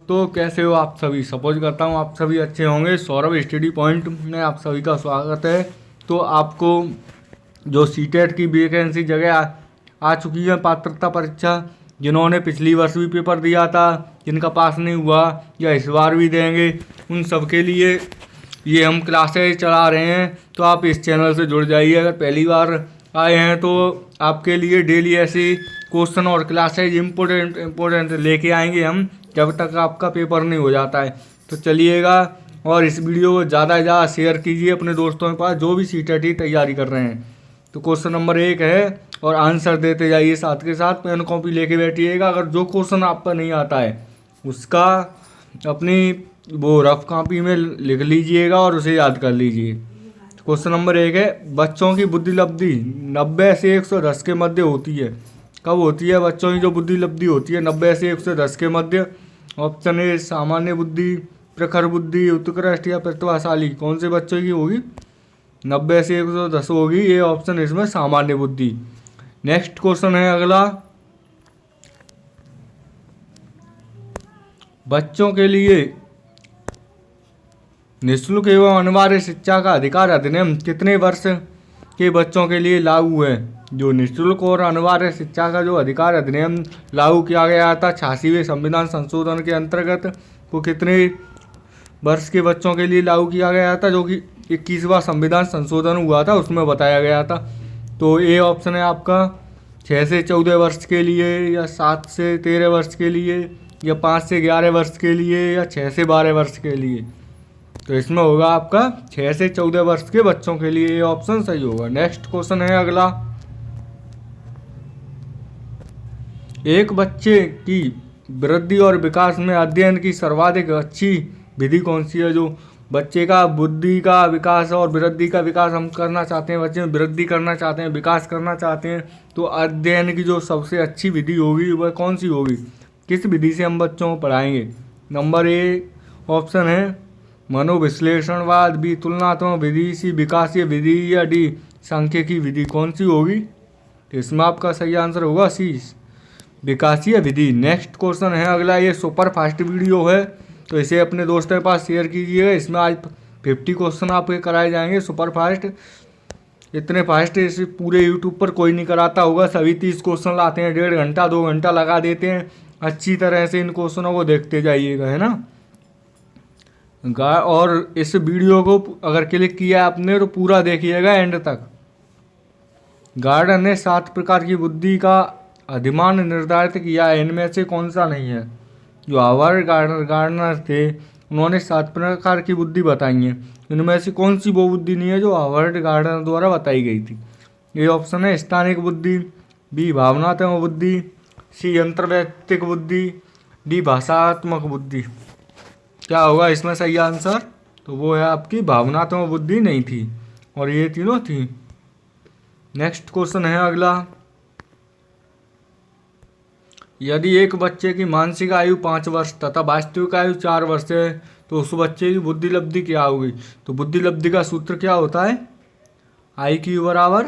दोस्तों, कैसे हो आप सभी। सपोज करता हूँ आप सभी अच्छे होंगे। सौरभ स्टडी पॉइंट में आप सभी का स्वागत है। तो आपको जो सीटेट की वैकेंसी जगह आ चुकी है पात्रता परीक्षा, जिन्होंने पिछली वर्ष भी पेपर दिया था, जिनका पास नहीं हुआ या इस बार भी देंगे, उन सब के लिए ये हम क्लासेज चला रहे हैं। तो आप इस चैनल से जुड़ जाइए। अगर पहली बार आए हैं तो आपके लिए डेली ऐसी क्वेश्चन और क्लासेज इम्पोर्टेंट लेके आएंगे हम, जब तक आपका पेपर नहीं हो जाता है। तो चलिएगा, और इस वीडियो को ज़्यादा से ज़्यादा शेयर कीजिए अपने दोस्तों के पास जो भी सीटेट की तैयारी कर रहे हैं। तो क्वेश्चन नंबर 1 है और आंसर देते जाइए, साथ के साथ पेन कॉपी लेके बैठिएगा। अगर जो क्वेश्चन आपका नहीं आता है उसका अपनी वो रफ कॉपी में लिख लीजिएगा और उसे याद कर लीजिए। क्वेश्चन नंबर 1 है, बच्चों की बुद्धि लब्धि 90 से 110 के मध्य होती है। कब होती है बच्चों की जो बुद्धि लब्धि होती है 90 से 110 के मध्य? ऑप्शन ए सामान्य बुद्धि, प्रखर बुद्धि, उत्कृष्ट या प्रतिभाशाली। कौन से बच्चों की होगी? 90 से 110 होगी। ये ऑप्शन इसमें सामान्य बुद्धि। नेक्स्ट क्वेश्चन है अगला, बच्चों के लिए निःशुल्क एवं अनिवार्य शिक्षा का अधिकार अधिनियम कितने वर्ष के बच्चों के लिए लागू है? जो निःशुल्क और अनिवार्य शिक्षा का जो अधिकार अधिनियम लागू किया गया था 86वें संविधान संशोधन के अंतर्गत, वो कितने वर्ष के बच्चों के लिए लागू किया गया था? जो कि 21वां संविधान संशोधन हुआ था, उसमें बताया गया था। तो ए ऑप्शन है आपका 6 से 14 वर्ष के लिए, या 7 से 13 वर्ष के लिए, या 5 से 11 वर्ष के लिए, या 6 से 12 वर्ष के लिए। तो इसमें होगा आपका 6 से 14 वर्ष के बच्चों के लिए, ये ऑप्शन सही होगा। नेक्स्ट क्वेश्चन है अगला, एक बच्चे की वृद्धि और विकास में अध्ययन की सर्वाधिक अच्छी विधि कौन सी है? जो बच्चे का बुद्धि का विकास और वृद्धि का विकास हम करना चाहते हैं, बच्चे में वृद्धि करना चाहते हैं, विकास करना चाहते हैं, तो अध्ययन की जो सबसे अच्छी विधि होगी वह कौन सी होगी? किस विधि से हम बच्चों को पढ़ाएंगे? नंबर ए ऑप्शन है मनोविश्लेषणवाद, बी तुलनात्मक विधि, सी विकासीय विधि, या डी सांख्यिकी विधि। कौन सी होगी? तो इसमें आपका सही आंसर होगा सी विकासीय विधि। नेक्स्ट क्वेश्चन है अगला, ये सुपर फास्ट वीडियो है तो इसे अपने दोस्तों के पास शेयर कीजिएगा। इसमें आज 50 क्वेश्चन आपके कराए जाएंगे सुपर फास्ट। इतने फास्ट इसे पूरे यूट्यूब पर कोई नहीं कराता होगा। सभी 30 क्वेश्चन लाते हैं, 1.5 घंटा 2 घंटा लगा देते हैं। अच्छी तरह से इन क्वेश्चनों को देखते जाइएगा, है ना। और इस वीडियो को अगर क्लिक किया आपने तो पूरा देखिएगा एंड तक। गार्डन ने 7 प्रकार की बुद्धि का अधिमान निर्धारित किया है, इनमें से कौन सा नहीं है? जो हावर्ड गार्डनर थे उन्होंने 7 प्रकार की बुद्धि बताई है, इनमें से कौन सी वो बुद्धि नहीं है जो हावर्ड गार्डनर द्वारा बताई गई थी? ये ऑप्शन है स्थानिक बुद्धि, बी भावनात्मक बुद्धि, सी अंतर्वैयक्तिक बुद्धि, डी भाषात्मक बुद्धि। क्या होगा इसमें सही आंसर? तो वो है आपकी भावनात्मक बुद्धि नहीं थी, और ये तीनों थी। नेक्स्ट क्वेश्चन है अगला, यदि एक बच्चे की मानसिक आयु 5 वर्ष तथा वास्तविक आयु 4 वर्ष है तो उस बच्चे की बुद्धि लब्धि क्या होगी? तो बुद्धि लब्धि का सूत्र क्या होता है? IQ बराबर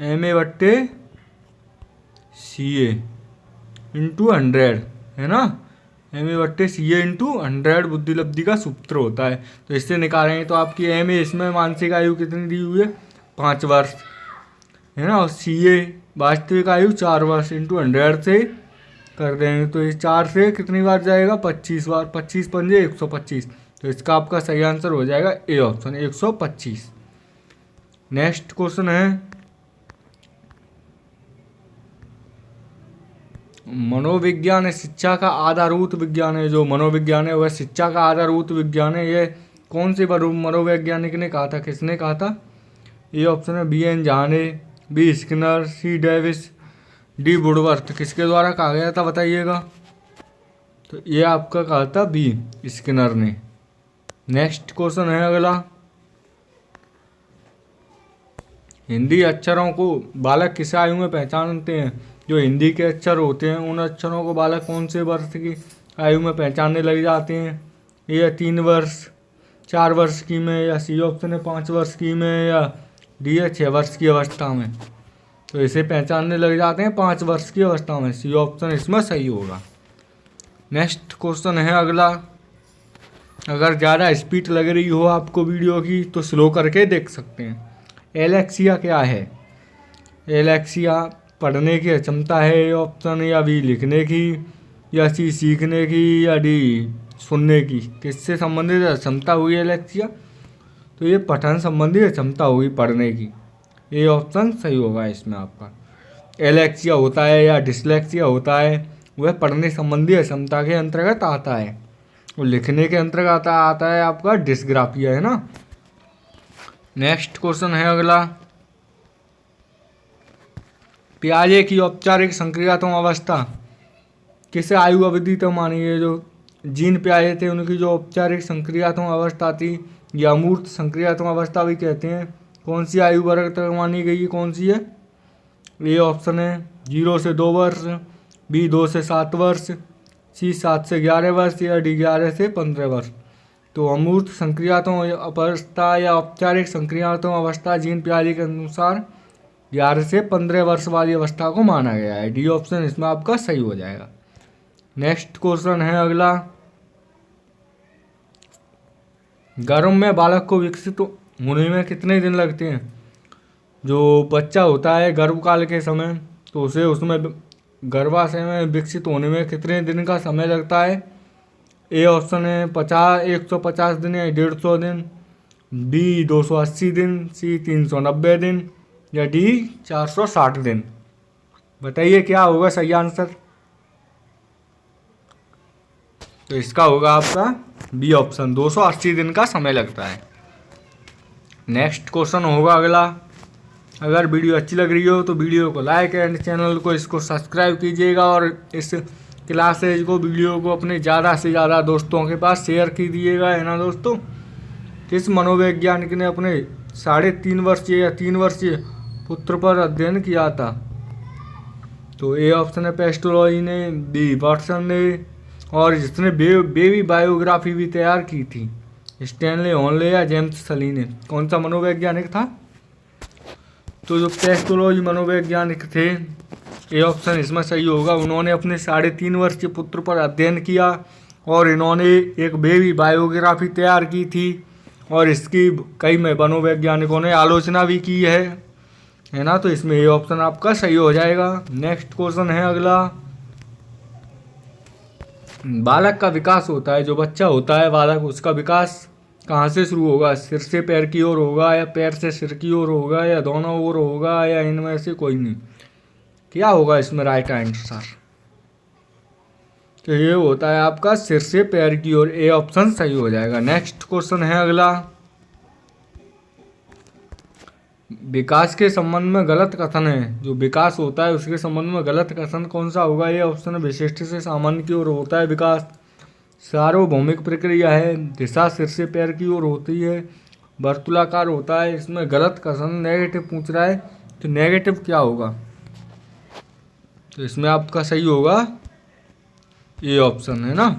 MA/CA इंटू 100, है ना। MA/CA इंटू 100 बुद्धि लब्धि का सूत्र होता है। तो इससे निकालेंगे तो आपकी MA इसमें मानसिक आयु कितनी दी हुई है? 5 वर्ष, है ना। और CA वास्तविक आयु 4 वर्ष इंटू 100 से कर देंगे तो ये 4 से कितनी बार जाएगा? 25 बार। 25 पंजे 125। तो इसका आपका सही आंसर हो जाएगा ए ऑप्शन 125। नेक्स्ट क्वेश्चन है, मनोविज्ञान शिक्षा का आधारभूत विज्ञान है। जो मनोविज्ञान है वह शिक्षा का आधारभूत विज्ञान है। ये कौन से मनोवैज्ञानिक ने कहा था, किसने कहा था? ये ऑप्शन है BN झा ने, बी स्किनर, सी डेविस, डी वुडवर्थ। किसके द्वारा कहा गया था बताइएगा? तो ये आपका कहा था बी स्किनर ने। नेक्स्ट क्वेश्चन है अगला, हिंदी अक्षरों को बालक किस आयु में पहचानते हैं? जो हिंदी के अक्षर होते हैं उन अक्षरों को बालक कौन से वर्ष की आयु में पहचानने लग जाते हैं? ये 3 वर्ष, 4 वर्ष की में, या सी ऑप्शन है 5 वर्ष की में, या डी है 6 वर्ष की अवस्था में। तो इसे पहचानने लग जाते हैं 5 वर्ष की अवस्था में। सी ऑप्शन इसमें सही होगा। नेक्स्ट क्वेश्चन है अगला, अगर ज़्यादा स्पीड लग रही हो आपको वीडियो की तो स्लो करके देख सकते हैं। एलेक्सिया क्या है? एलेक्सिया पढ़ने की क्षमता है ये ऑप्शन, या बी लिखने की, या सी सीखने की, या डी सुनने की। किससे संबंधित क्षमता हुई एलेक्सिया? तो ये पठन संबंधी क्षमता हुई, पढ़ने की। ये ऑप्शन सही होगा इसमें आपका। एलेक्सिया होता है या डिसलेक्सिया होता है, वह पढ़ने संबंधी क्षमता के अंतर्गत आता है, और लिखने के अंतर्गत आता है आपका डिस्ग्राफिया, है ना। नेक्स्ट क्वेश्चन है अगला, पियाजे की औपचारिक संक्रियात्मक अवस्था किस आयु अवधि तक मानी है? जो जीन पियाजे थे उनकी जो औपचारिक संक्रियात्मक अवस्था थी, या अमूर्त संक्रियात्मक अवस्था भी कहते हैं, कौन सी आयु वर्ग तक मानी गई, कौन सी है? ये ऑप्शन है 0 से 2 वर्ष, बी 2 से 7 वर्ष, सी 7 से 11 वर्ष, या डी 11 से 15 वर्ष। तो अमूर्त संक्रियात्मक अवस्था या औपचारिक संक्रियात्मक अवस्था जीन पियाजे के अनुसार 11 से 15 वर्ष वाली अवस्था को माना गया है। डी ऑप्शन इसमें आपका सही हो जाएगा। नेक्स्ट क्वेश्चन है अगला, गर्भ में बालक को विकसित होने में कितने दिन लगते हैं? जो बच्चा होता है गर्भकाल के समय, तो उसे उसमें गर्भाशय में विकसित होने में कितने दिन का समय लगता है? ए ऑप्शन है 150 दिन, या 150 दिन, बी 280 दिन, सी 390 दिन, या डी 460 दिन। बताइए क्या होगा सही आंसर? तो इसका होगा आपका बी ऑप्शन, 280 दिन का समय लगता है। नेक्स्ट क्वेश्चन होगा अगला, अगर वीडियो अच्छी लग रही हो तो वीडियो को लाइक एंड चैनल को इसको सब्सक्राइब कीजिएगा, और इस क्लासेज को वीडियो को अपने ज़्यादा से ज़्यादा दोस्तों के पास शेयर कीजिएगा, है ना दोस्तों। किस मनोवैज्ञानिक ने अपने 3.5 वर्षीय या 3 वर्षीय पुत्र पर अध्ययन किया था? तो ए ऑप्शन है पेस्टोलॉजी ने, बी वाटसन ने, और जिसने बेबी बायोग्राफी भी तैयार की थी, स्टैनले हॉनले या जेम्स सली ने। कौन सा मनोवैज्ञानिक था? तो जो पेस्टोलॉजी मनोवैज्ञानिक थे, ये ऑप्शन इसमें सही होगा। उन्होंने अपने 3.5 वर्षीय पुत्र पर अध्ययन किया, और इन्होंने एक बेबी बायोग्राफी तैयार की थी, और इसकी कई मनोवैज्ञानिकों ने आलोचना भी की है ना। तो इसमें ये ऑप्शन आपका सही हो जाएगा। नेक्स्ट क्वेश्चन है अगला, बालक का विकास होता है, जो बच्चा होता है बालक, उसका विकास कहाँ से शुरू होगा? सिर से पैर की ओर होगा, या पैर से सिर की ओर होगा, या दोनों ओर होगा, या इनमें से कोई नहीं? क्या होगा इसमें राइट आंसर? तो ये होता है आपका सिर से पैर की ओर, ए ऑप्शन सही हो जाएगा। नेक्स्ट क्वेश्चन है अगला, विकास के संबंध में गलत कथन है, जो विकास होता है उसके संबंध में गलत कथन कौन सा होगा? ये ऑप्शन विशिष्ट से सामान्य की ओर होता है विकास, सार्वभौमिक प्रक्रिया है, दिशा सिर से पैर की ओर होती है, वर्तुलाकार होता है। इसमें गलत कथन नेगेटिव पूछ रहा है, तो नेगेटिव क्या होगा? तो इसमें आपका सही होगा ये ऑप्शन, है ना।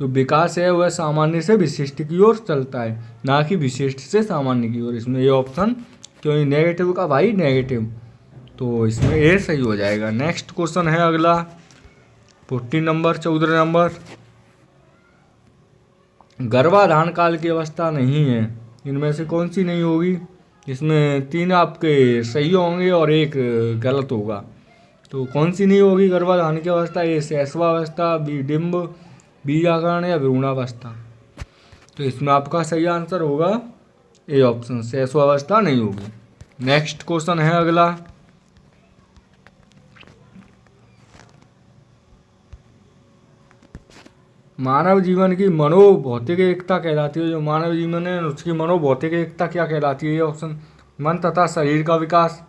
जो विकास है वह सामान्य से विशिष्ट की ओर चलता है, ना कि विशिष्ट से सामान्य की ओर। इसमें ये ऑप्शन क्यों नेगेटिव का भाई नेगेटिव, तो इसमें ए सही हो जाएगा। नेक्स्ट क्वेश्चन है अगला 14 नंबर, गर्भाधान काल की अवस्था नहीं है, इनमें से कौन सी नहीं होगी? इसमें 3 आपके सही होंगे और 1 गलत होगा। तो कौन सी नहीं होगी गर्भाधान की अवस्था? ए शैशवावस्था, बी डिम्ब, बी जागरण, या भ्रूणावस्था। तो इसमें आपका सही आंसर होगा ए ऑप्शन, शैशवावस्था नहीं होगी। नेक्स्ट क्वेश्चन है अगला, मानव जीवन की मनोभौतिक एकता कहलाती है, जो मानव जीवन है उसकी मनोभौतिक एकता क्या कहलाती है? ये ऑप्शन, मन तथा शरीर का विकास,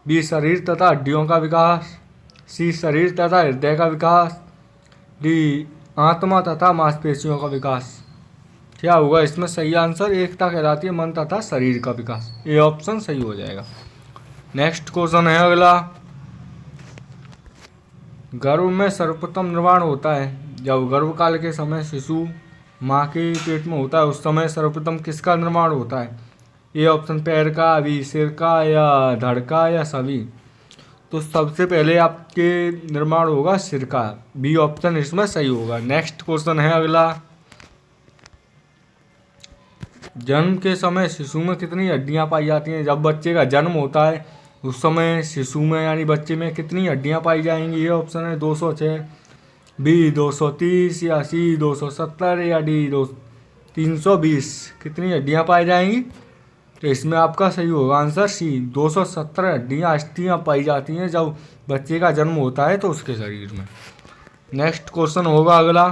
बी शरीर तथा हड्डियों का विकास, सी शरीर तथा हृदय का विकास, डी आत्मा तथा मांसपेशियों का विकास। क्या होगा इसमें सही आंसर? एकता कहलाती है मन तथा शरीर का विकास, ये ऑप्शन सही हो जाएगा। नेक्स्ट क्वेश्चन है अगला, गर्भ में सर्वप्रथम निर्माण होता है, जब गर्भकाल के समय शिशु माँ के पेट में होता है उस समय सर्वप्रथम किसका निर्माण होता है? ये ऑप्शन पैर का, बी सिर का, या धड़ का, या सभी। तो सबसे पहले आपके निर्माण होगा सिर का। बी ऑप्शन इसमें सही होगा। नेक्स्ट क्वेश्चन है अगला, जन्म के समय शिशु में कितनी हड्डियां पाई जाती हैं? जब बच्चे का जन्म होता है उस समय शिशु में यानी बच्चे में कितनी हड्डियां पाई जाएंगी? ये ऑप्शन है 206, बी 230, या सी 270, या डी 320। कितनी हड्डियां पाई जाएंगी? तो इसमें आपका सही होगा आंसर सी 270 हड्डियां अस्थियां पाई जाती हैं जब बच्चे का जन्म होता है तो उसके शरीर में। नेक्स्ट क्वेश्चन होगा अगला,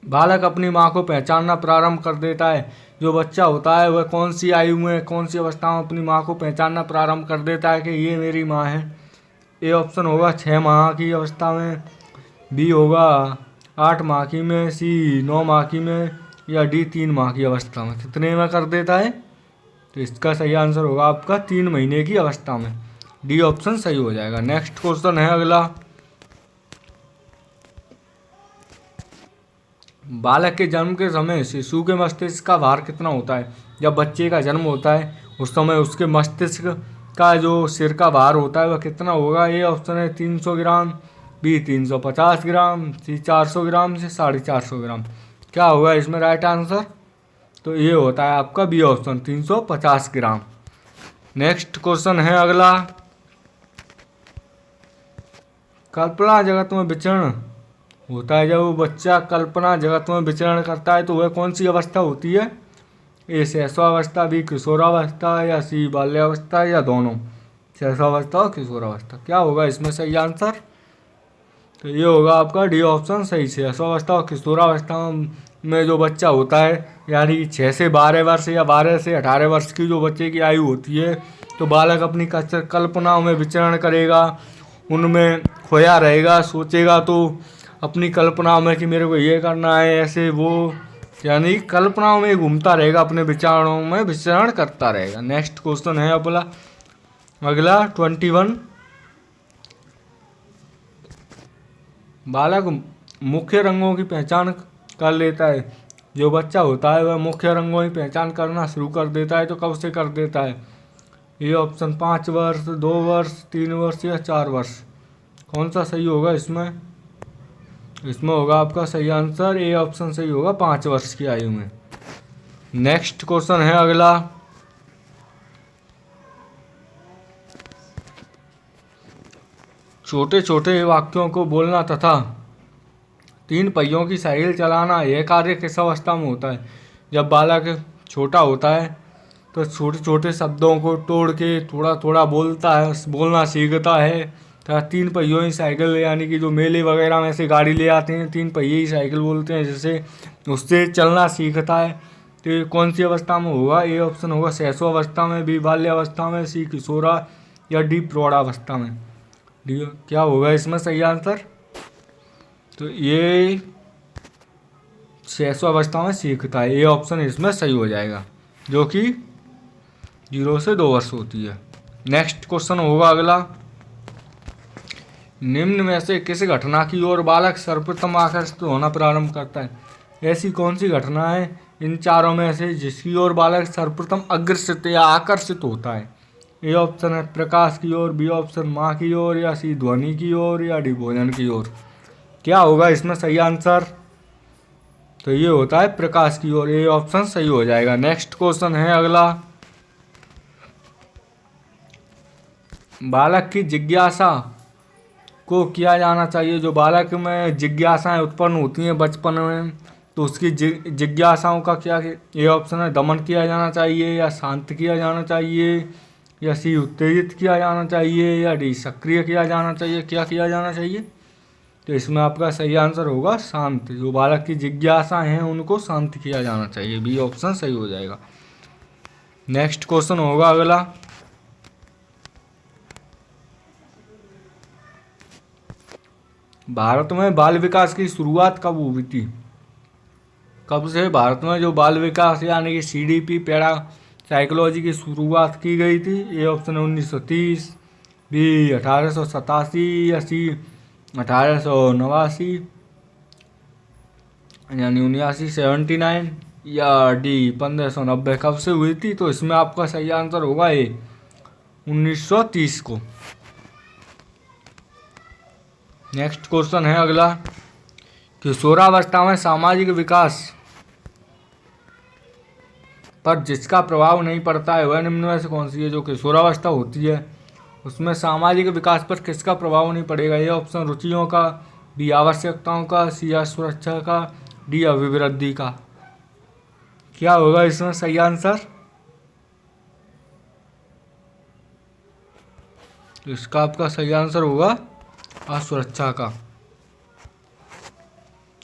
बालक अपनी माँ को पहचानना प्रारंभ कर देता है। जो बच्चा होता है वह कौन सी आयु में, कौन सी अवस्था में अपनी माँ को पहचानना प्रारंभ कर देता है कि ये मेरी माँ है? ए ऑप्शन होगा 6 माह की अवस्था में, बी होगा 8 माह की में, सी 9 माह की में, या डी 3 माह की अवस्था में। कितने में कर देता है? तो इसका सही आंसर होगा आपका 3 महीने की अवस्था में। डी ऑप्शन सही हो जाएगा। नेक्स्ट क्वेश्चन है अगला, बालक के जन्म के समय शिशु के मस्तिष्क का भार कितना होता है? जब बच्चे का जन्म होता है उस समय उसके मस्तिष्क का जो सिर का भार होता है वह कितना होगा? ए ऑप्शन है 300 ग्राम, बी 350 ग्राम, सी 400 ग्राम से 450 ग्राम। क्या होगा इसमें राइट आंसर? तो ये होता है आपका बी ऑप्शन 350 ग्राम। नेक्स्ट क्वेश्चन है अगला, कल्पना जगत में विचरण होता है। जब वो बच्चा कल्पना जगत में विचरण करता है तो वह कौन सी अवस्था होती है? ए शैशवावस्था, बी किशोरावस्था, या सी बाल्यावस्था, या दोनों? शैशवावस्था और किशोरावस्था। क्या होगा इसमें सही आंसर? तो ये होगा आपका डी ऑप्शन सही। शैशवावस्था और किशोरावस्था में जो बच्चा होता है यानी 6 से 12 वर्ष या 12 से 18 वर्ष की जो बच्चे की आयु होती है तो बालक अपनी कल्पनाओं में विचरण करेगा, उनमें खोया रहेगा, सोचेगा तो अपनी कल्पनाओं में कि मेरे को ये करना है ऐसे, वो यानी कल्पनाओं में घूमता रहेगा, अपने विचारों में विचरण करता रहेगा। नेक्स्ट क्वेश्चन है अगला 21, बालक मुख्य रंगों की पहचान कर लेता है। जो बच्चा होता है वह मुख्य रंगों की पहचान करना शुरू कर देता है तो कब से कर देता है? ये ऑप्शन 5 वर्ष, 2 वर्ष, 3 वर्ष, या 4 वर्ष। कौन सा सही होगा इसमें? इसमें होगा आपका सही आंसर ए ऑप्शन सही होगा 5 वर्ष की आयु में। नेक्स्ट क्वेश्चन है अगला, छोटे छोटे वाक्यों को बोलना तथा 3 पहियों की साइकिल चलाना, यह कार्य किस अवस्था में होता है? जब बालक छोटा होता है तो छोटे छोटे शब्दों को तोड़ के थोड़ा थोड़ा बोलना सीखता है तथा 3 पहियों की साइकिल यानी कि जो मेले वगैरह में से गाड़ी ले आते हैं 3 पहिए की साइकिल बोलते हैं, जैसे उससे चलना सीखता है। तो ये कौन सी अवस्था में होगा? ए ऑप्शन होगा शैशवावस्था में, बी बाल्यावस्था में, सी किशोरा, या डी प्रौढ़ावस्था में। डी क्या होगा इसमें सही आंसर? तो ये शैशवावस्था में सीखता है। ए ऑप्शन इसमें सही हो जाएगा, जो कि 0 से 2 वर्ष होती है। नेक्स्ट क्वेश्चन होगा अगला, निम्न में से किस घटना की ओर बालक सर्वप्रथम आकर्षित होना प्रारंभ करता है? ऐसी कौन सी घटना है इन चारों में से जिसकी ओर बालक सर्वप्रथम अग्रसित या आकर्षित होता है? ए ऑप्शन है प्रकाश की ओर, बी ऑप्शन माँ की ओर, या सी ध्वनि की ओर, या डी भोजन की ओर। क्या होगा इसमें सही आंसर? तो ये होता है प्रकाश की ओर। ए ऑप्शन सही हो जाएगा। नेक्स्ट क्वेश्चन है अगला, बालक की जिज्ञासा को किया जाना चाहिए। जो बालक में जिज्ञासाएं उत्पन्न होती हैं बचपन में तो उसकी जिज्ञासाओं का क्या? ये ऑप्शन है दमन किया जाना चाहिए, या शांत किया जाना चाहिए, या सी उत्तेजित किया जाना चाहिए, या डी सक्रिय किया जाना चाहिए। क्या किया जाना चाहिए? तो इसमें आपका सही आंसर होगा शांत। जो बालक की जिज्ञासा हैं उनको शांत किया जाना चाहिए। बी ऑप्शन सही हो जाएगा। नेक्स्ट क्वेश्चन होगा अगला, भारत में बाल विकास की शुरुआत कब हुई थी? कब से भारत में जो बाल विकास यानी कि CDP पैरा साइकोलॉजी की शुरुआत की गई थी? ए ऑप्शन है 1930, बी 1887, या सी 1889 यानी 79, या डी 1590। कब से हुई थी? तो इसमें आपका सही आंसर होगा ए 1930 को। नेक्स्ट क्वेश्चन है अगला, किशोरावस्था में सामाजिक विकास पर जिसका प्रभाव नहीं पड़ता है वह निम्न में से कौन सी है। जो किशोरावस्था होती है उसमें सामाजिक विकास पर किसका प्रभाव नहीं पड़ेगा। ये ऑप्शन रुचियों का, बी आवश्यकताओं का, सी सुरक्षा का, डी अभिवृद्धि का। क्या होगा इसमें सही आंसर। इसका आपका सही आंसर होगा असुरक्षा का,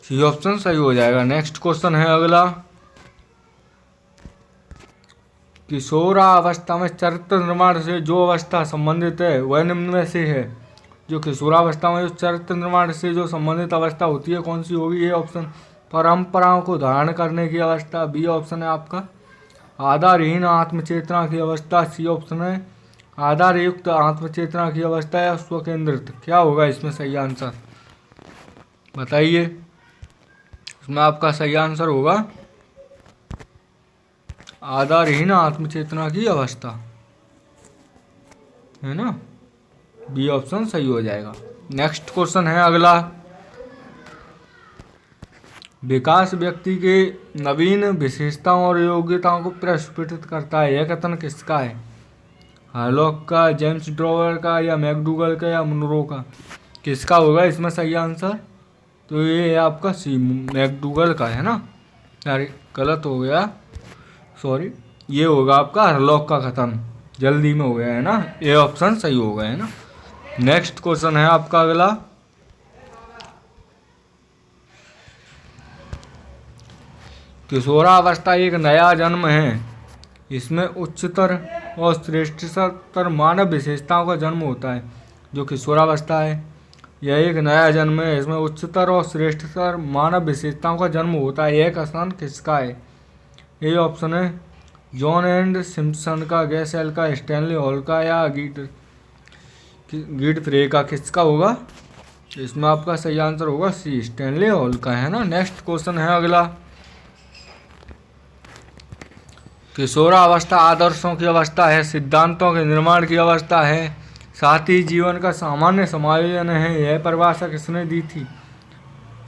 सी ऑप्शन सही हो जाएगा। नेक्स्ट क्वेश्चन है अगला, किशोरावस्था में चरित्र निर्माण से जो अवस्था संबंधित है वह निम्न में से है। जो किशोरावस्था में जो चरित्र निर्माण से जो संबंधित अवस्था होती है कौन सी होगी। ये ऑप्शन परंपराओं को धारण करने की अवस्था, बी ऑप्शन है आपका आधारहीन आत्मचेतना की अवस्था, सी ऑप्शन है आधारयुक्त आत्मचेतना की अवस्था या स्वकेंद्रित। क्या होगा इसमें सही आंसर बताइए। इसमें आपका सही आंसर होगा आधारहीन आत्मचेतना की अवस्था, है ना, बी ऑप्शन सही हो जाएगा। नेक्स्ट क्वेश्चन है अगला, विकास व्यक्ति के नवीन विशेषताओं और योग्यताओं को प्रस्फुटित करता है। यह कथन किसका है। हार्लॉक का, जेम्स ड्रॉवर का, या मैकडूगल का, या मुनरो का। किसका होगा इसमें सही आंसर। तो ये है आपका सी मैकडूगल का, है ना। अरे गलत हो गया, सॉरी, ये होगा आपका हार्लॉक का कथन, जल्दी में हो गया है ना, ये ऑप्शन सही हो गया है ना। नेक्स्ट क्वेश्चन है आपका अगला, किशोरावस्था एक नया जन्म है, इसमें उच्चतर और श्रेष्ठतर मानव विशेषताओं का जन्म होता है। जो किशोरावस्था है यह एक नया जन्म है, इसमें उच्चतर और श्रेष्ठतर मानव विशेषताओं का जन्म होता है। यह कथन किसका है। ये ऑप्शन है जॉन एंड सिम्पसन का, गैसेल का, स्टैनली हॉल का, या गिडफ्रे का। किसका होगा इसमें आपका सही आंसर होगा सी स्टैनली हॉल का, है ना। नेक्स्ट क्वेश्चन है अगला, किशोरावस्था आदर्शों की अवस्था है, सिद्धांतों के निर्माण की अवस्था है, साथ ही जीवन का सामान्य समायोजन है। यह परिभाषा किसने दी थी।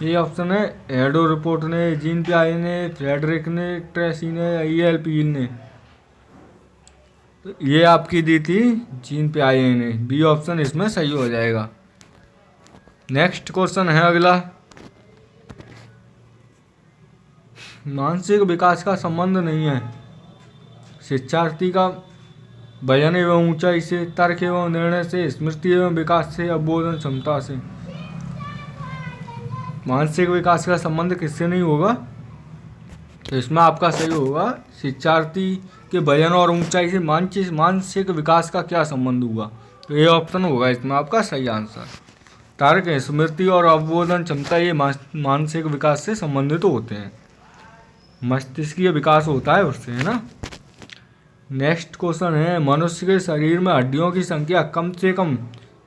ये ऑप्शन है एडो रिपोर्ट ने, जीन पियाजे ने, फ्रेडरिक ने, ट्रेसी ने, या E.L. पील ने। तो ये आपकी दी थी जीन पियाजे ने, बी ऑप्शन इसमें सही हो जाएगा। नेक्स्ट क्वेश्चन है अगला, मानसिक विकास का संबंध नहीं है शिक्षार्थी का वजन एवं ऊंचाई से, तर्क एवं निर्णय से, स्मृति एवं विकास से, अवबोधन क्षमता से। मानसिक विकास का संबंध किससे नहीं होगा। तो इसमें आपका सही होगा शिक्षार्थी के वजन और ऊंचाई से मानसिक विकास का क्या संबंध हुआ। तो ये ऑप्शन होगा इसमें आपका सही आंसर। तर्क, स्मृति और अवबोधन क्षमता ये मानसिक विकास से संबंधित होते हैं, मस्तिष्कीय विकास होता है उससे, है ना। नेक्स्ट क्वेश्चन है, मनुष्य के शरीर में हड्डियों की संख्या कम से कम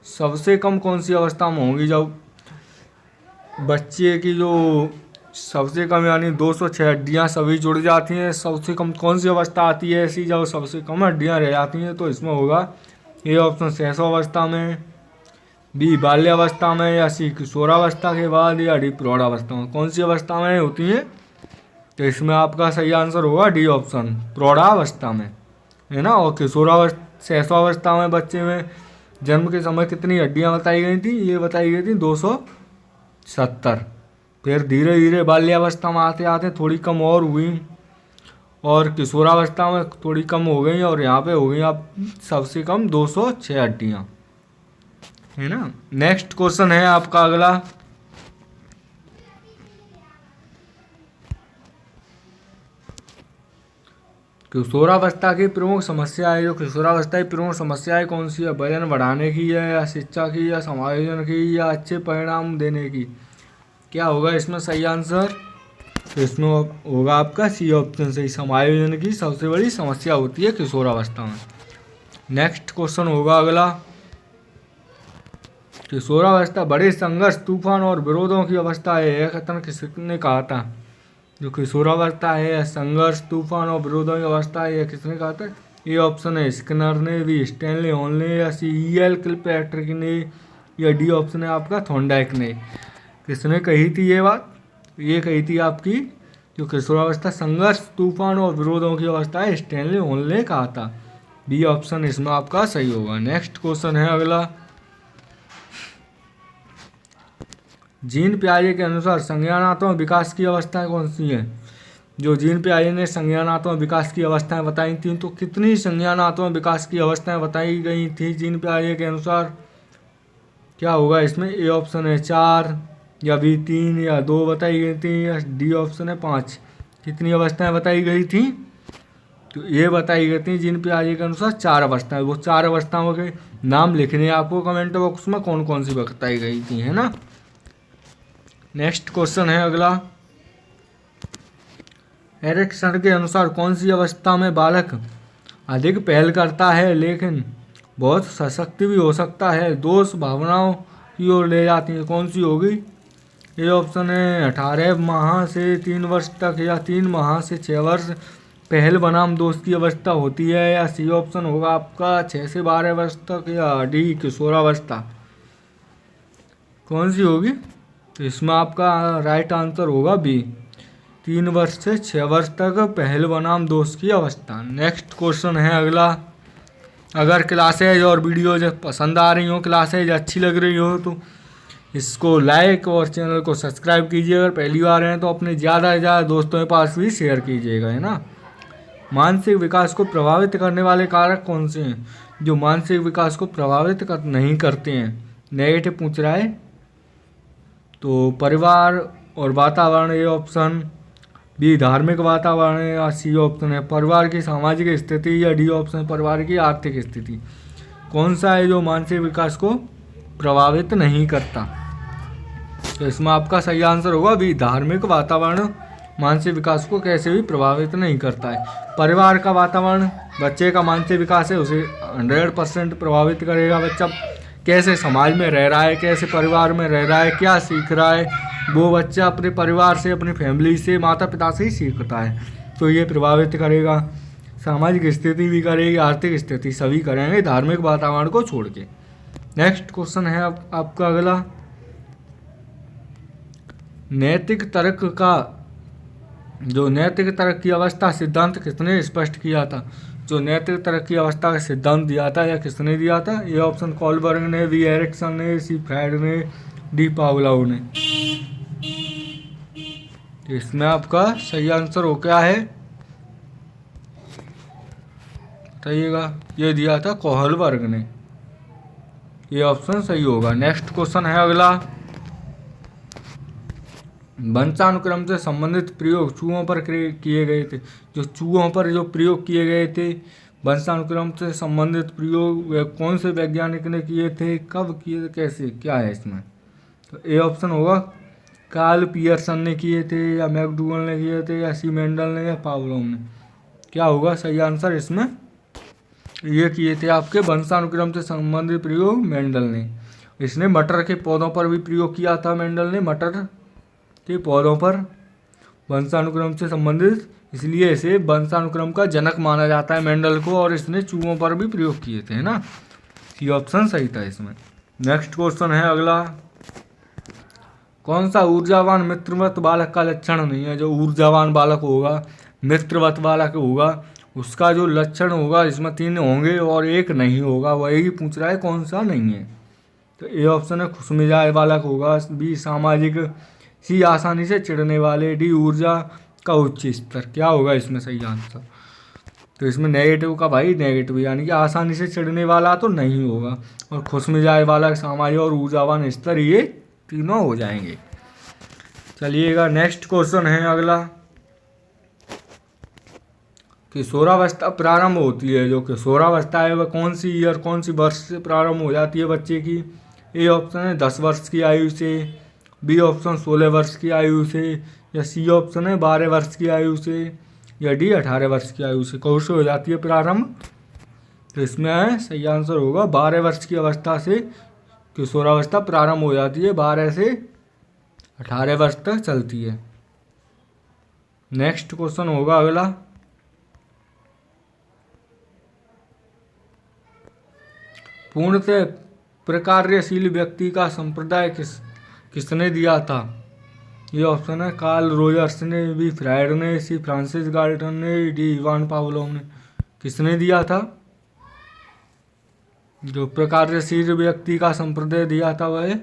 सबसे कम कौन सी अवस्था में होगी। जब बच्चे की जो सबसे कम यानी 206 हड्डियाँ सभी जुड़ जाती हैं, सबसे कम कौन सी अवस्था आती है ऐसी जब सबसे कम हड्डियाँ रह जाती हैं। तो इसमें होगा ए ऑप्शन शैशवावस्था में, बी बाल्यावस्था में, या सी किशोरावस्था के बाद, या डी प्रौढ़ावस्था में। कौन सी अवस्था में होती है। तो इसमें आपका सही आंसर होगा डी ऑप्शन प्रौढ़ावस्था में, है ना। और शैशवावस्था में बच्चे में जन्म के समय कितनी हड्डियाँ बताई गई थी। ये बताई गई थी 270। फिर धीरे धीरे बाल्यावस्था में आते आते थोड़ी कम और हुई, और किशोरावस्था में थोड़ी कम हो गई, और यहाँ पे हो गई आप सबसे कम 206 हड्डियाँ, है ना। नेक्स्ट क्वेश्चन है आपका अगला, किशोरावस्था की प्रमुख समस्याएं। जो किशोरावस्था की प्रमुख समस्याएं कौन सी है। वजन बढ़ाने की है, या शिक्षा की, या समायोजन की, या अच्छे परिणाम देने की। क्या होगा इसमें सही आंसर। तो इसमें होगा आपका सी ऑप्शन सही, समायोजन की सबसे बड़ी समस्या होती है किशोरावस्था में। नेक्स्ट क्वेश्चन होगा अगला, किशोरावस्था बड़े संघर्ष, तूफान और विरोधों की अवस्था है। यह कथन किसने कहा था। जो किशोरावस्था है संघर्ष, तूफान और विरोधों की अवस्था है, यह किसने कहा था। ए ऑप्शन है स्किनर ने, बी स्टैनले हॉल ने, या सी E.L. किलपैट्रिक ने, या डी ऑप्शन है आपका थॉर्नडाइक ने। किसने कही थी ये बात? ये कही थी आपकी जो किशोरावस्था संघर्ष, तूफान और विरोधों की अवस्था है, स्टैनले हॉल ने कहा था। बी ऑप्शन इसमें आपका सही होगा। नेक्स्ट क्वेश्चन है अगला, जीन पियाजे के अनुसार संज्ञानात्मक विकास की अवस्थाएं कौन सी हैं? जो जीन पियाजे ने संज्ञानात्मक विकास की अवस्थाएं बताई थी, तो कितनी संज्ञानात्मक विकास की अवस्थाएं बताई गई थी जीन पियाजे के अनुसार? क्या होगा इसमें? ए ऑप्शन है 4, या बी 3, या 2 बताई गई थी, या डी ऑप्शन है 5। कितनी अवस्थाएं बताई गई थी? तो ये बताई गई थी जीन पियाजे के अनुसार 4 अवस्थाएं। वो 4 अवस्थाओं के नाम लिखने हैं आपको कमेंट बॉक्स में, कौन कौन सी बताई गई थी, है ना। नेक्स्ट क्वेश्चन है अगला, एरिक्सन के अनुसार कौन सी अवस्था में बालक अधिक पहल करता है लेकिन बहुत सशक्त भी हो सकता है, दोष भावनाओं की ओर ले जाती है? कौन सी होगी? ये ऑप्शन है 18 माह से 3 वर्ष तक, या 3 माह से 6 वर्ष पहल बनाम दोष की अवस्था होती है, या सी ऑप्शन होगा आपका 6 से 12 वर्ष तक, या डी किशोरावस्था। कौन सी होगी? तो इसमें आपका राइट आंसर होगा बी, 3 वर्ष से 6 वर्ष तक पहल बनाम दोष की अवस्था। नेक्स्ट क्वेश्चन है अगला, अगर क्लासेज और वीडियोज पसंद आ रही हो, क्लासेज अच्छी लग रही हो, तो इसको लाइक और चैनल को सब्सक्राइब कीजिए। अगर पहली बार हैं तो अपने ज़्यादा से ज़्यादा दोस्तों के पास भी शेयर कीजिएगा, है ना। मानसिक विकास को प्रभावित करने वाले कारक कौन से हैं जो मानसिक विकास को प्रभावित नहीं करते हैं? नेगेटिव पूछ रहा है, तो परिवार और वातावरण ए ऑप्शन, बी धार्मिक वातावरण, या सी ऑप्शन है परिवार की सामाजिक स्थिति, या डी ऑप्शन परिवार की आर्थिक स्थिति। कौन सा है जो मानसिक विकास को प्रभावित नहीं करता? तो इसमें आपका सही आंसर होगा बी, धार्मिक वातावरण मानसिक विकास को कैसे भी प्रभावित नहीं करता है। परिवार का वातावरण बच्चे का मानसिक विकास है उसे 100% प्रभावित करेगा। बच्चा कैसे समाज में रह रहा है, कैसे परिवार में रह रहा है, क्या सीख रहा है, वो बच्चा अपने परिवार से, अपनी फैमिली से, माता पिता से ही सीखता है, तो ये प्रभावित करेगा। सामाजिक स्थिति भी करेगी, आर्थिक स्थिति, सभी करेंगे धार्मिक वातावरण को छोड़ के। नेक्स्ट क्वेश्चन है आपका अगला, नैतिक तर्क का जो नैतिक तर्क की अवस्था सिद्धांत किसने स्पष्ट किया था? जो नैतिक तर्क की अवस्था का सिद्धांत दिया था या किसने दिया था? ये ऑप्शन कोलबर्ग ने, बी एरिक्सन ने, सी फ्राइड ने, डी पावलोव ने। इसमें आपका सही आंसर हो क्या है बताइएगा? ये दिया था कोहलबर्ग ने, ये ऑप्शन सही होगा। नेक्स्ट क्वेश्चन है अगला, वंशानुक्रम से संबंधित प्रयोग चूहों पर किए गए थे। जो चूहों पर जो प्रयोग किए गए थे वंशानुक्रम से संबंधित प्रयोग, वे कौन से वैज्ञानिक ने किए थे, कब किए थे, कैसे, क्या है इसमें? तो ए ऑप्शन होगा कार्ल पियर्सन ने किए थे, या मैकडूगल ने किए थे, या सी मेंडल ने, या पावलोव ने। क्या होगा सही आंसर इसमें? ये किए थे आपके वंशानुक्रम से संबंधित प्रयोग मेंडल ने। इसने मटर के पौधों पर भी प्रयोग किया था, मेंडल ने मटर के पौधों पर वंशानुक्रम से संबंधित, इसलिए इसे वंशानुक्रम का जनक माना जाता है मेंडल को, और इसने चूहों पर भी प्रयोग किए थे, है ना। ये ऑप्शन सही था इसमें। नेक्स्ट क्वेश्चन है अगला, कौन सा ऊर्जावान मित्रवत बालक का लक्षण नहीं है? जो ऊर्जावान बालक होगा, मित्रवत बालक होगा, उसका जो लक्षण होगा इसमें 3 होंगे और 1 नहीं होगा, वही पूछ रहा है कौन सा नहीं है। तो ए ऑप्शन है खुशमिजाज बालक होगा, बी सामाजिक, सी आसानी से चिढ़ने वाले, डी ऊर्जा का उच्च स्तर। क्या होगा इसमें सही आंसर? तो इसमें नेगेटिव का भाई नेगेटिव, यानी कि आसानी से चिढ़ने वाला तो नहीं होगा, और खुशमिजाज वाला, सामाजिक और ऊर्जावान स्तर, ये तीनों हो जाएंगे। चलिएगा नेक्स्ट क्वेश्चन है अगला, किशोरावस्था प्रारंभ होती है, जो किशोरावस्था है वह कौन सी ईयर, कौन सी वर्ष से प्रारंभ हो जाती है बच्चे की? ए ऑप्शन है 10 वर्ष की आयु से, बी ऑप्शन 16 वर्ष की आयु से, या सी ऑप्शन है 12 वर्ष की आयु से, या डी 18 वर्ष की आयु से। कौन से हो जाती है प्रारंभ? तो इसमें सही आंसर होगा 12 वर्ष की अवस्था से किशोरावस्था प्रारंभ हो जाती है, 12 से 18 वर्ष तक चलती है। नेक्स्ट क्वेश्चन होगा अगला, पूर्णतः प्रकार्यशील व्यक्ति का संप्रदाय किसने दिया था? ये ऑप्शन है कार्ल रोजर्स ने, बी फ्रायड ने, सी फ्रांसिस गाल्टन ने, डी इवान पावलोव ने। किसने दिया था? जो प्रकार्यशील व्यक्ति का संप्रदाय दिया था वह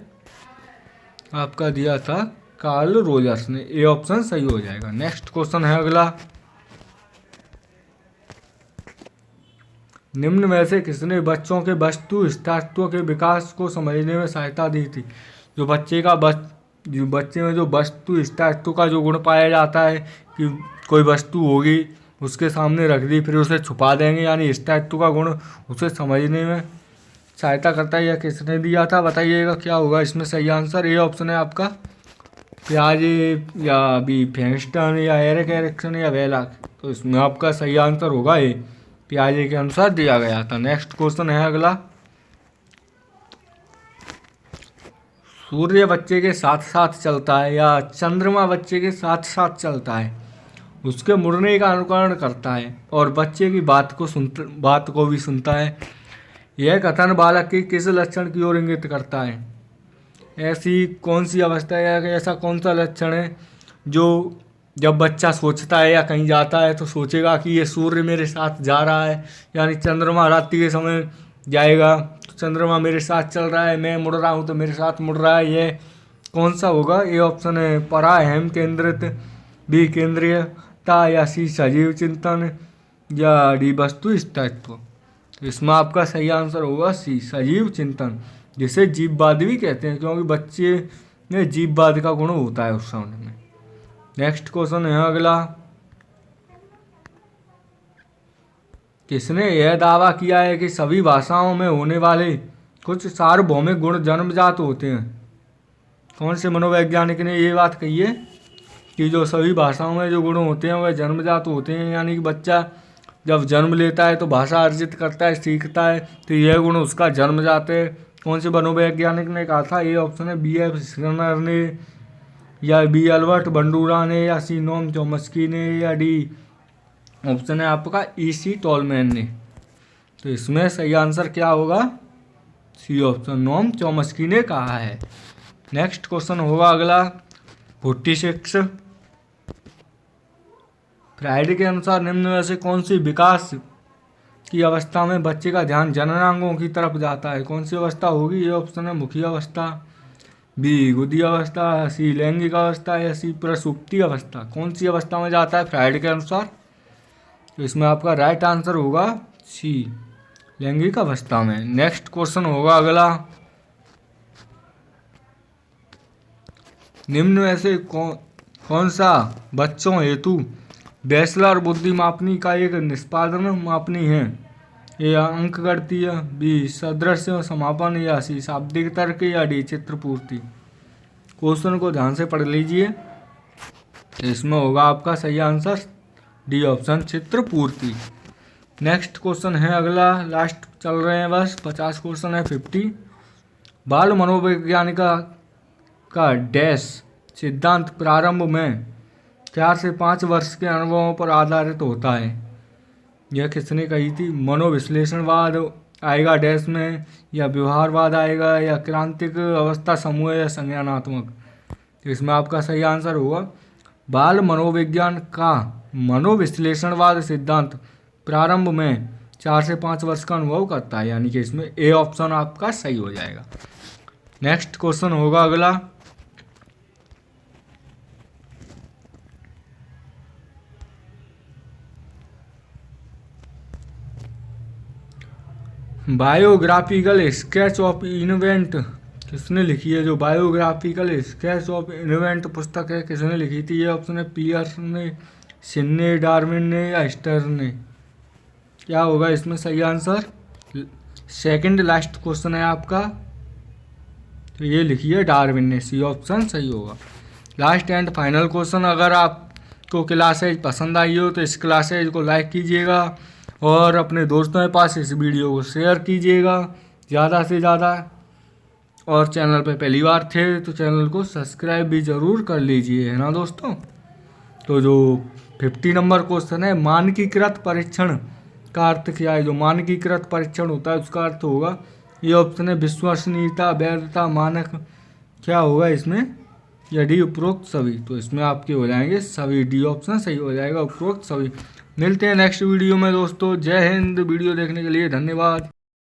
आपका दिया था कार्ल रोजर्स ने। ए ऑप्शन सही हो जाएगा। नेक्स्ट क्वेश्चन है अगला, निम्न में से किसने बच्चों के वस्तु स्थित्व के विकास को समझने में सहायता दी थी? जो बच्चे में जो वस्तु स्थित्व का जो गुण पाया जाता है कि कोई वस्तु होगी उसके सामने रख दी फिर उसे छुपा देंगे, यानी स्थित्व का गुण उसे समझने में सहायता करता है। यह किसने दिया था बताइएगा क्या होगा इसमें सही आंसर? ए ऑप्शन है आपका पियाजे या बी फेंस्टन या एरिक एरिक्सन या वेलाक। तो इसमें आपका सही आंसर होगा ए, पियाजे के अनुसार दिया गया था। नेक्स्ट क्वेश्चन है अगला, सूर्य बच्चे के साथ साथ चलता है या चंद्रमा बच्चे के साथ साथ चलता है, उसके मुड़ने का अनुकरण करता है और बच्चे की बात को भी सुनता है। यह कथन बालक के किस लक्षण की ओर इंगित करता है? ऐसी कौन सी अवस्था है या ऐसा कौन सा लक्षण है जो जब बच्चा सोचता है या कहीं जाता है तो सोचेगा कि ये सूर्य मेरे साथ जा रहा है, यानी चंद्रमा रात्रि के समय जाएगा तो चंद्रमा मेरे साथ चल रहा है, मैं मुड़ रहा हूँ तो मेरे साथ मुड़ रहा है। ये कौन सा होगा? ये ऑप्शन है पराहम केंद्रित, बी केंद्रीयता या सी सजीव चिंतन या डी वस्तु स्थित्व। इसमें आपका सही आंसर होगा सी सजीव चिंतन, जिसे जीववाद भी कहते हैं क्योंकि बच्चे में जीववाद का गुण होता है उस समय में। नेक्स्ट क्वेश्चन है अगला, किसने यह दावा किया है कि सभी भाषाओं में होने वाले कुछ सार्वभौमिक गुण जन्मजात होते हैं? कौन से मनोवैज्ञानिक ने ये बात कही है कि जो सभी भाषाओं में जो गुण होते हैं वह जन्मजात होते हैं, यानी कि बच्चा जब जन्म लेता है तो भाषा अर्जित करता है, सीखता है, तो यह गुण उसका जन्मजात है। कौन से मनोवैज्ञानिक ने कहा था? ये ऑप्शन है बी एफ स्किनर ने या बी अल्बर्ट बंडूरा ने या सी नोम चॉम्स्की ने या डी ऑप्शन है आपका ई सी टॉलमैन ने। तो इसमें सही आंसर क्या होगा? सी ऑप्शन नोम चॉम्स्की ने कहा है। नेक्स्ट क्वेश्चन होगा अगला 46, फ्राइड के अनुसार निम्न में से कौन सी विकास की अवस्था में बच्चे का ध्यान जननांगों की तरफ जाता है? कौन सी अवस्था होगी? ये ऑप्शन है मुखी अवस्था, बी गुदी अवस्था, सी लैंगिक अवस्था या सी प्रसुप्ति अवस्था। कौन सी अवस्था में जाता है फ्राइड के अनुसार? तो इसमें आपका राइट आंसर होगा सी लैंगिक अवस्था में। नेक्स्ट क्वेश्चन होगा अगला, निम्न में से कौन सा बच्चों हेतु बैचलर बुद्धि मापनी का एक निष्पादन मापनी है? ए अंक गणितीय, बी सदृश्य समापन या सी शाब्दिक तर्क या डी चित्रपूर्ति। क्वेश्चन को ध्यान से पढ़ लीजिए। इसमें होगा आपका सही आंसर डी ऑप्शन चित्रपूर्ति। नेक्स्ट क्वेश्चन है अगला, लास्ट चल रहे हैं बस 50 क्वेश्चन है 50। बाल मनोवैज्ञानिक का डैश सिद्धांत प्रारंभ में 4 से 5 वर्ष के अनुभवों पर आधारित होता है। यह किसने कही थी? मनोविश्लेषणवाद आएगा डैश में, या व्यवहारवाद आएगा, या क्रांतिक अवस्था समूह या संज्ञानात्मक। तो इसमें आपका सही आंसर होगा बाल मनोविज्ञान का मनोविश्लेषणवाद सिद्धांत प्रारंभ में 4 से 5 वर्ष का अनुभव करता है, यानी कि इसमें ए ऑप्शन आपका सही हो जाएगा। नेक्स्ट क्वेश्चन होगा अगला, बायोग्राफिकल स्केच ऑफ इन्वेंट किसने लिखी है? जो बायोग्राफिकल स्केच ऑफ इन्वेंट पुस्तक है किसने लिखी थी? ये ऑप्शन है पियर्स ने, सिन्ने, डार्विन ने या स्टर्न ने। क्या होगा इसमें सही आंसर? सेकंड लास्ट क्वेश्चन है आपका, तो ये लिखिए डार्विन ने, सी ऑप्शन सही होगा। लास्ट एंड फाइनल क्वेश्चन, अगर आपको क्लासेज पसंद आई हो तो इस क्लासेज को लाइक कीजिएगा और अपने दोस्तों के पास इस वीडियो को शेयर कीजिएगा ज़्यादा से ज़्यादा, और चैनल पे पहली बार थे तो चैनल को सब्सक्राइब भी ज़रूर कर लीजिए, है ना दोस्तों। तो जो 50 नंबर क्वेश्चन है, मानकीकृत परीक्षण का अर्थ क्या है? जो मानकीकृत परीक्षण होता है उसका अर्थ होगा ये ऑप्शन है विश्वसनीयता, वैधता, मानक। क्या होगा इसमें? यदि उपरोक्त सभी, तो इसमें आपके हो जाएंगे सभी, डी ऑप्शन सही हो जाएगा, उपरोक्त सभी। मिलते हैं नेक्स्ट वीडियो में दोस्तों। जय हिंद। वीडियो देखने के लिए धन्यवाद।